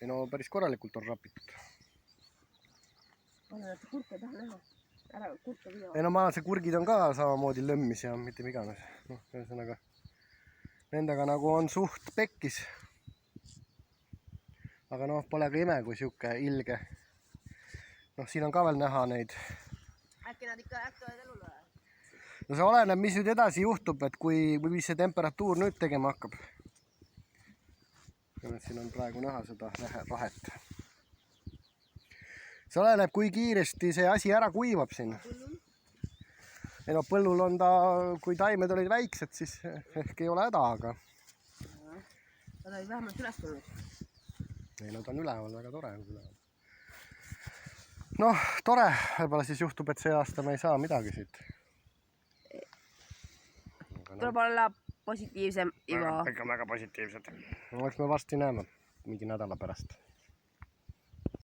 ei no päris korralikult on rapitud. Olen, et kurke tahan näha. Ära kurke viia. ei no ma arvan, see kurgid on ka samamoodi lömmis ja mitte miganes. Noh, ühesõnaga nendega nagu on suht pekkis. Aga noh, pole ka ime, kui sihuke ilge. Noh, siin on ka veel näha neid. Äkki nad ikka äkkivad elule? No see oleneb, mis nüüd edasi juhtub, et mis see temperatuur nüüd tegema hakkab. Siin on praegu näha seda vahet. See oleneb, kui kiiresti see asi ära kuivab siin. Ei no põllul on ta, kui taimed olid väiksed, siis ehk ei ole häda, aga... Nad olid vähemalt üles tulnud. Ei no ta on üleval, väga tore. Noh, tore. Võib-olla siis juhtub, et see aasta me ei saa midagi siit. Tuleb olla positiivsem, Ivo. Ikka väga positiivsed. No eks me varsti näeme mingi nädala pärast.